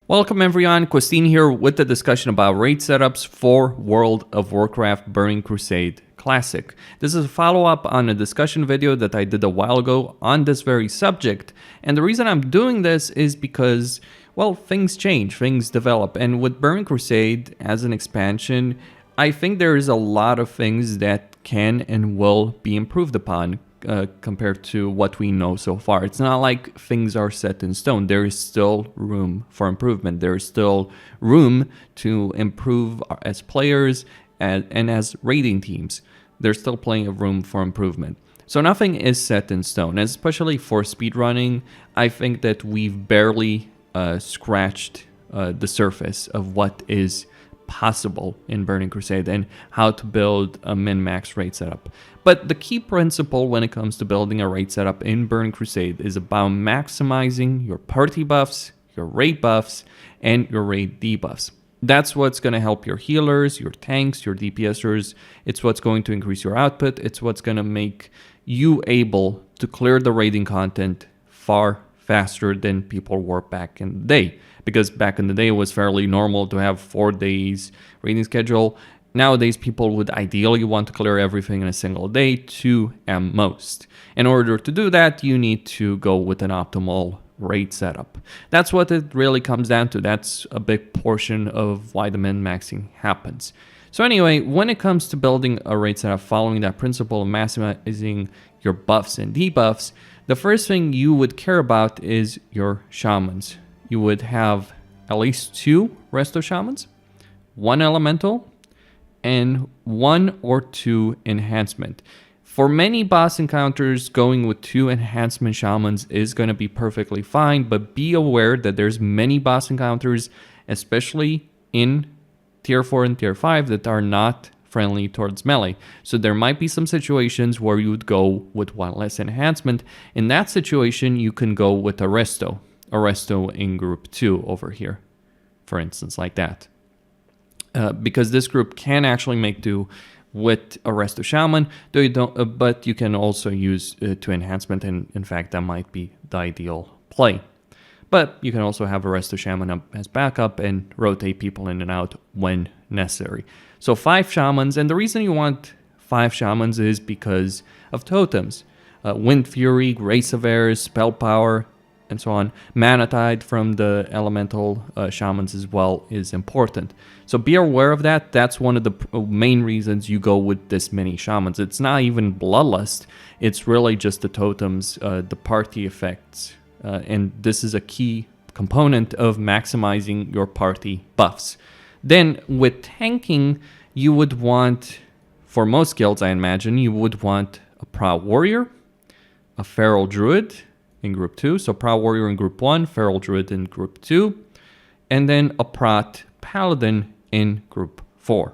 Welcome everyone, Christine here with the discussion about raid setups for World of Warcraft Burning Crusade Classic. This is a follow-up on a discussion video that I did a while ago on this very subject, and the reason I'm doing this is because, well, things change, things develop, and with Burning Crusade as an expansion, I think there is a lot of things that can and will be improved upon compared to what we know so far. It's not like things are set in stone. There is still room for improvement. There is still room to improve as players and as raiding teams. There's still plenty of room for improvement. So nothing is set in stone, especially for speedrunning. I think that we've barely scratched the surface of what is possible in Burning Crusade and how to build a min-max raid setup. But the key principle when it comes to building a raid setup in Burning Crusade is about maximizing your party buffs, your raid buffs, and your raid debuffs. That's what's going to help your healers, your tanks, your DPSers. It's what's going to increase your output. It's what's going to make you able to clear the raiding content far faster than people were back in the day. Because back in the day, it was fairly normal to have 4 days raiding schedule. Nowadays, people would ideally want to clear everything in a single day, 2 at most. In order to do that, you need to go with an optimal raid setup. That's what it really comes down to. That's a big portion of why the min-maxing happens. So anyway, when it comes to building a raid setup following that principle of maximizing your buffs and debuffs, the first thing you would care about is your shamans. You would have at least 2 resto shamans, 1 elemental, and 1 or 2 enhancement. For many boss encounters, going with 2 enhancement shamans is going to be perfectly fine, but be aware that there's many boss encounters, especially in tier 4 and tier 5, that are not friendly towards melee. So there might be some situations where you would go with 1 less enhancement. In that situation, you can go with a resto in group 2 over here, for instance, like that. Because this group can actually make do with a resto shaman, though you don't, but you can also use 2 enhancement, and in fact that might be the ideal play. But you can also have a resto shaman up as backup and rotate people in and out when necessary. So 5 shamans, and the reason you want 5 shamans is because of totems. Wind Fury, Grace of Airs, Spell Power, and so on. Mana Tide from the elemental shamans as well is important. So be aware of that. That's one of the main reasons you go with this many shamans. It's not even Bloodlust. It's really just the totems, the party effects. And this is a key component of maximizing your party buffs. Then with tanking, you would want, for most guilds I imagine, you would want a Proud Warrior, a Feral Druid in group 2, so Proud Warrior in group 1, Feral Druid in group 2, and then a Prot Paladin in group 4.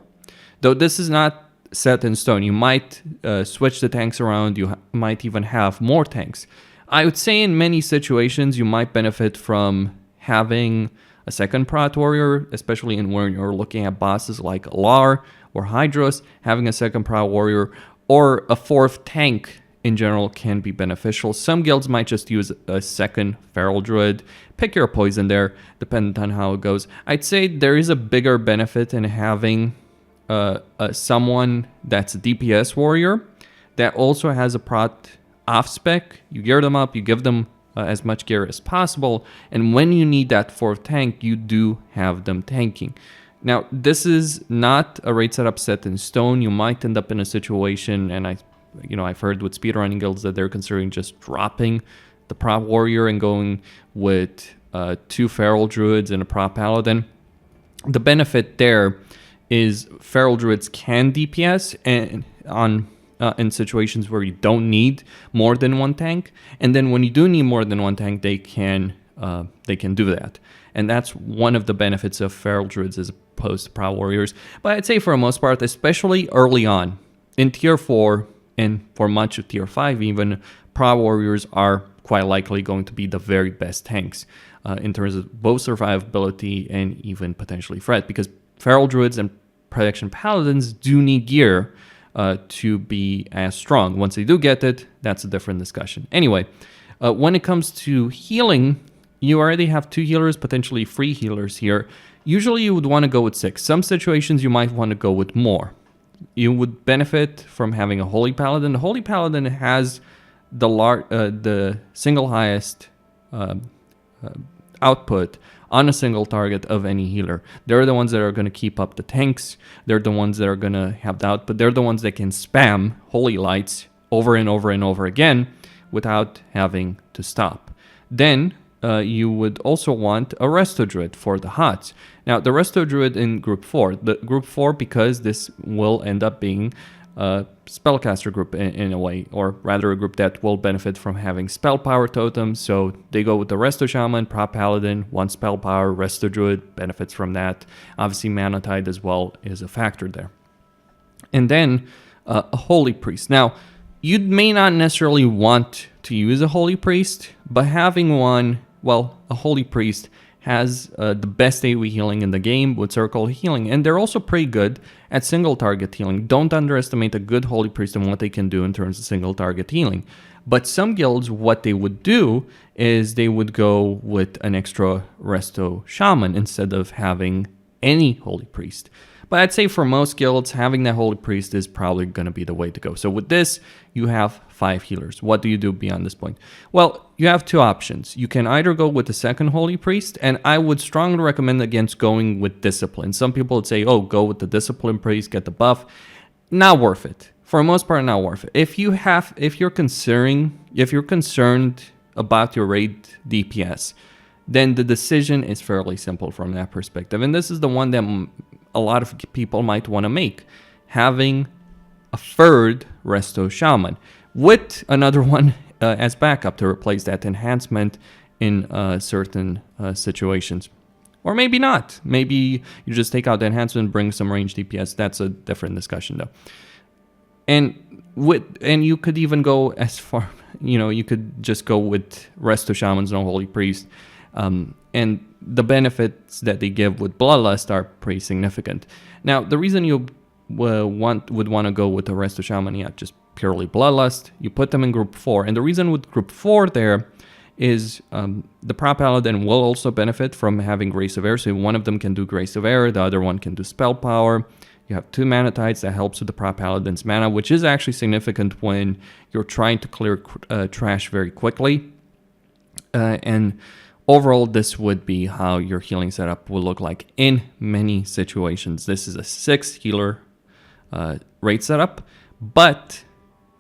Though this is not set in stone, you might switch the tanks around, you might even have more tanks. I would say in many situations you might benefit from having a second Prot Warrior, especially when you're looking at bosses like Alar or Hydros. Having a second Prot Warrior or a 4th tank in general can be beneficial. Some guilds might just use a second Feral Druid. Pick your poison there, depending on how it goes. I'd say there is a bigger benefit in having someone that's a DPS warrior that also has a Prot off-spec. You gear them up, you give them as much gear as possible, and when you need that 4th tank, you do have them tanking. Now, this is not a raid setup set in stone. You might end up in a situation, and I've heard with speedrunning guilds that they're considering just dropping the Prot Warrior and going with 2 Feral Druids and a Prot Paladin. The benefit there is Feral Druids can DPS and in situations where you don't need more than 1 tank, and then when you do need more than 1 tank, they can do that. And that's one of the benefits of Feral Druids as opposed to Proud Warriors. But I'd say for the most part, especially early on in tier 4 and for much of tier 5 even, Proud Warriors are quite likely going to be the very best tanks in terms of both survivability and even potentially threat, because Feral Druids and Protection Paladins do need gear to be as strong. Once they do get it, that's a different discussion. Anyway, when it comes to healing, you already have 2 healers, potentially 3 healers here. Usually you would want to go with 6. Some situations you might want to go with more. You would benefit from having a Holy Paladin. The Holy Paladin has the single highest output on a single target of any healer. They're the ones that are going to keep up the tanks. They're the ones that are going to have the output. They're the ones that can spam Holy Lights over and over and over again without having to stop. Then you would also want a Resto Druid for the HOTS. Now, the Resto Druid in Group 4. The Group 4, because this will end up being a spellcaster group in a way, or rather a group that will benefit from having spell power totems. So they go with the Resto Shaman, Prop Paladin, 1 spell power, Resto Druid benefits from that. Obviously, Mana Tide as well is a factor there. And then a Holy Priest. Now, you may not necessarily want to use a Holy Priest, but having one, well, a Holy Priest has the best AoE healing in the game with circle healing, and they're also pretty good at single target healing. Don't underestimate a good Holy Priest and what they can do in terms of single target healing. But some guilds, what they would do is they would go with an extra Resto Shaman instead of having any Holy Priest. But I'd say for most guilds, having that Holy Priest is probably going to be the way to go. So with this, you have 5 healers. What do you do beyond this point? Well, you have 2 options. You can either go with the second Holy Priest, and I would strongly recommend against going with Discipline. Some people would say, oh, go with the Discipline Priest, get the buff. Not worth it. For the most part, not worth it. If you're concerned about your raid DPS, then the decision is fairly simple from that perspective. And this is the one that a lot of people might want to make. Having a third Resto Shaman with another one as backup to replace that enhancement in certain situations. Or maybe not. Maybe you just take out the enhancement, bring some range DPS. That's a different discussion though. And you could even go as far, you could just go with Resto Shamans, no Holy Priest. And the benefits that they give with Bloodlust are pretty significant. Now, the reason you would want to go with the Resto Shaman, just purely Bloodlust, you put them in Group 4. And the reason with Group 4 there is the Prop Paladin will also benefit from having Grace of Air. So one of them can do Grace of Air, the other one can do Spell Power. You have 2 Mana Tides that helps with the Prop Paladin's mana, which is actually significant when you're trying to clear trash very quickly. And overall, this would be how your healing setup will look like in many situations. This is a 6 healer raid setup, but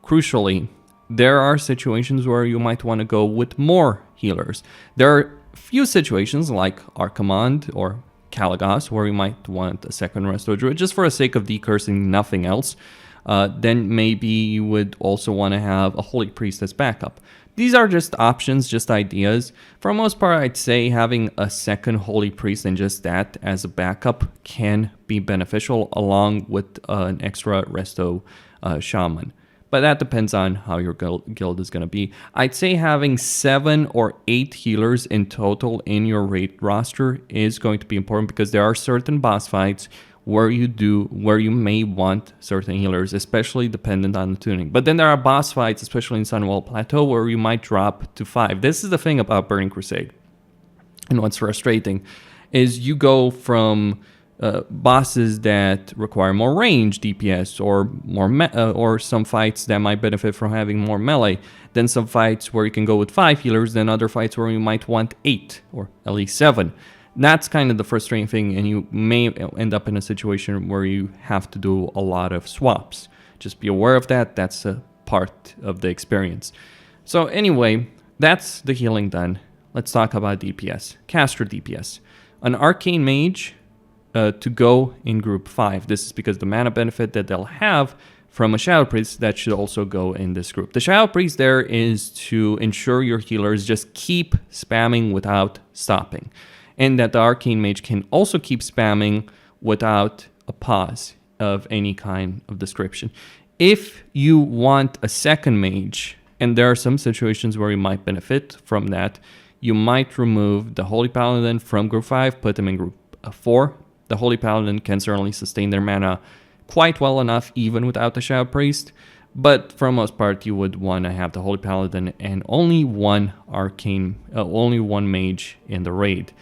crucially, there are situations where you might want to go with more healers. There are few situations like Archimand or Caligos where you might want a second Resto Druid just for the sake of decursing, nothing else. Then maybe you would also want to have a Holy Priest as backup. These are just options, just ideas. For the most part, I'd say having a second Holy Priest and just that as a backup can be beneficial along with an extra Resto Shaman. But that depends on how your guild is going to be. I'd say having 7 or 8 healers in total in your raid roster is going to be important because there are certain boss fights where you may want certain healers, especially dependent on the tuning. But then there are boss fights, especially in Sunwell Plateau, where you might drop to 5. This is the thing about Burning Crusade. And what's frustrating is you go from bosses that require more range DPS or some fights that might benefit from having more melee, then some fights where you can go with 5 healers, then other fights where you might want 8 or at least 7. That's kind of the frustrating thing, and you may end up in a situation where you have to do a lot of swaps. Just be aware of that. That's a part of the experience. So anyway, that's the healing done. Let's talk about DPS. Caster DPS. An Arcane Mage to go in Group 5. This is because the mana benefit that they'll have from a Shadow Priest that should also go in this group. The Shadow Priest there is to ensure your healers just keep spamming without stopping, and that the Arcane Mage can also keep spamming without a pause of any kind of description. If you want a second mage, and there are some situations where you might benefit from that, you might remove the Holy Paladin from Group 5, put them in Group 4. The Holy Paladin can certainly sustain their mana quite well enough even without the Shadow Priest, But for the most part, you would want to have the Holy Paladin and only one arcane, only one mage in the raid.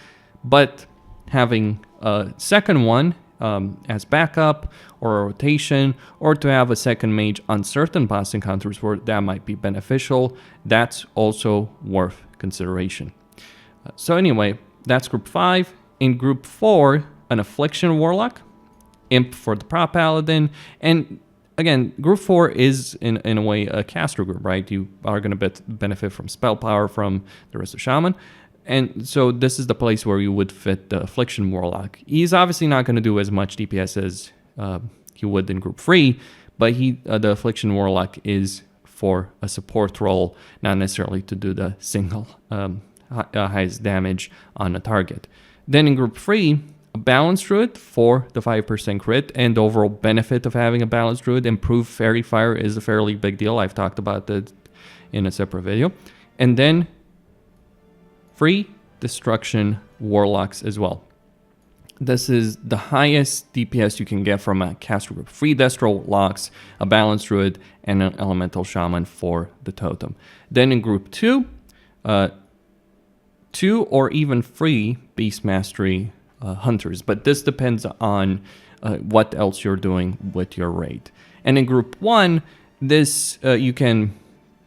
But having a second one as backup or a rotation, or to have a second mage on certain boss encounters where that might be beneficial, that's also worth consideration. So anyway, that's group 5. In group 4, an Affliction Warlock, Imp for the Prop Paladin, and again, group 4 is in a way a caster group, right? You are going to benefit from spell power from the rest of Shaman. And so this is the place where you would fit the Affliction Warlock. He's obviously not going to do as much DPS as he would in group 3, but the Affliction Warlock is for a support role, not necessarily to do the single highest damage on a target. Then in group 3, a Balanced Druid for the 5% crit, and the overall benefit of having a Balanced Druid. Improved Fairy Fire is a fairly big deal. I've talked about that in a separate video. And then free Destruction Warlocks as well. This is the highest DPS you can get from a caster group. Free Destro Warlocks, a Balanced Druid, and an Elemental Shaman for the totem. Then in group 2, 2 or even free Beast Mastery Hunters, but this depends on what else you're doing with your raid. And in group 1, this you can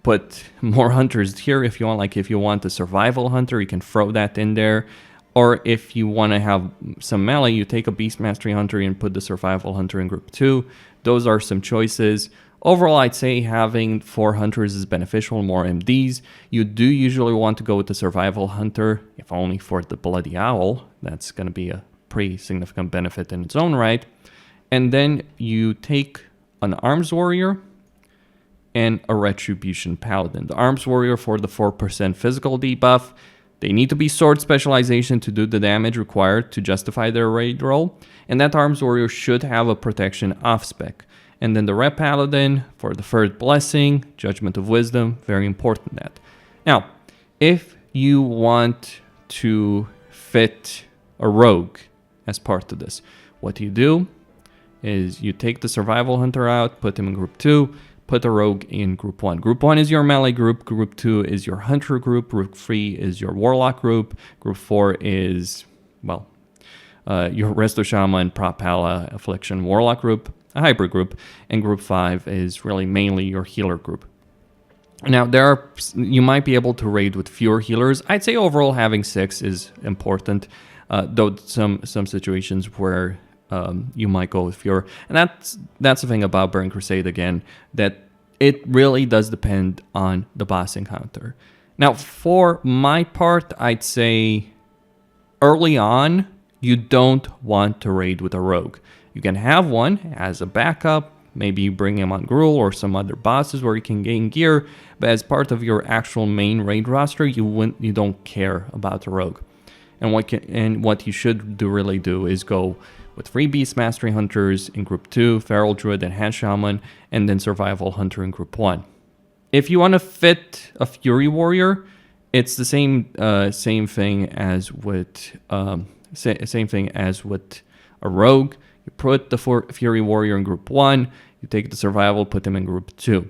put more hunters here if you want. Like if you want a survival hunter, you can throw that in there. Or if you want to have some melee, you take a Beast Mastery Hunter and put the Survival Hunter in group 2. Those are some choices. Overall, I'd say having 4 hunters is beneficial, more MDs. You do usually want to go with the Survival Hunter, if only for the Bloody Owl. That's going to be a pretty significant benefit in its own right. And then you take an Arms Warrior and a Retribution Paladin. The Arms Warrior for the 4% physical debuff. They need to be sword specialization to do the damage required to justify their raid roll. And that Arms Warrior should have a protection off spec. And then the Ret Paladin for the third blessing, Judgment of Wisdom, very important that. Now, if you want to fit a rogue as part of this, what you do is you take the Survival Hunter out, put him in group 2, put a rogue in group 1. Group 1 is your melee group, group 2 is your hunter group, group 3 is your warlock group, group 4 is, well, your Resto Shaman, Prop Pala, Affliction Warlock group, a hybrid group, and group 5 is really mainly your healer group. Now, you might be able to raid with fewer healers. I'd say overall having 6 is important, though some situations where you might go with fewer. And that's the thing about Burning Crusade again, that it really does depend on the boss encounter. Now, for my part, I'd say early on, you don't want to raid with a rogue. You can have one as a backup. Maybe you bring him on Gruul or some other bosses where you can gain gear, but as part of your actual main raid roster, you don't care about the rogue. And what you should really do is go with 3 Beast Mastery Hunters in group 2, Feral Druid and Hand Shaman, and then Survival Hunter in group 1. If you want to fit a Fury Warrior, it's the same thing as with a rogue. You put the Fury Warrior in group 1, you take the Survival, put them in group 2.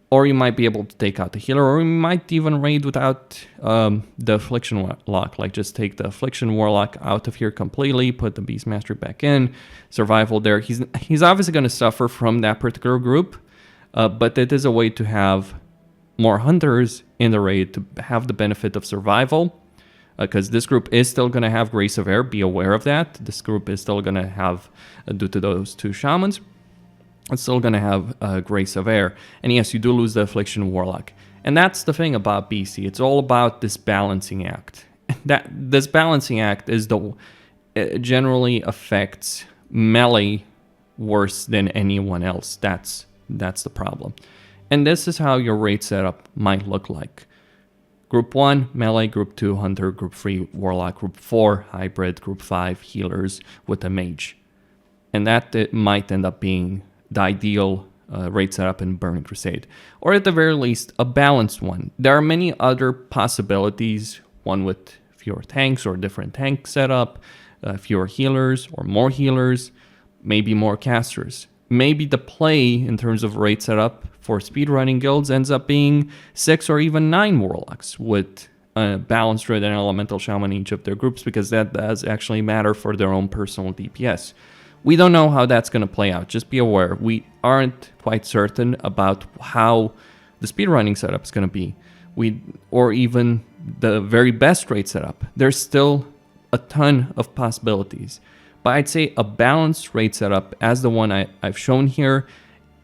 Or you might be able to take out the healer, or you might even raid without the Affliction Warlock. Like just take the Affliction Warlock out of here completely, put the Beast Mastery back in, Survival there. He's obviously going to suffer from that particular group, but it is a way to have more hunters in the raid to have the benefit of survival. Because this group is still going to have Grace of Air, be aware of that. This group is still going to have, due to those 2 Shamans, it's still going to have Grace of Air. And yes, you do lose the Affliction Warlock. And that's the thing about BC. It's all about this balancing act. This balancing act is it generally affects melee worse than anyone else. That's the problem. And this is how your raid setup might look like. Group 1, melee. Group 2, hunter. Group 3, warlock. Group 4, hybrid. Group 5, healers with a mage. And that it might end up being the ideal raid setup in Burning Crusade. Or at the very least, a balanced one. There are many other possibilities. One with fewer tanks or different tank setup. Fewer healers or more healers. Maybe more casters. maybe the play in terms of raid setup for speedrunning guilds ends up being 6 or even 9 warlocks with a balanced druid and elemental shaman in each of their groups, because that does actually matter for their own personal DPS. We don't know how that's going to play out. Just be aware, we aren't quite certain about how the speedrunning setup is going to be, or even the very best raid setup. There's still a ton of possibilities. But I'd say a balanced raid setup, as the one I've shown here,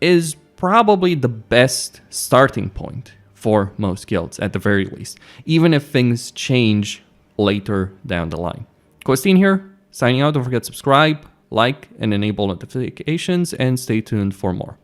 is probably the best starting point for most guilds, at the very least, even if things change later down the line. Costin here, signing out. Don't forget to subscribe, like, and enable notifications, and stay tuned for more.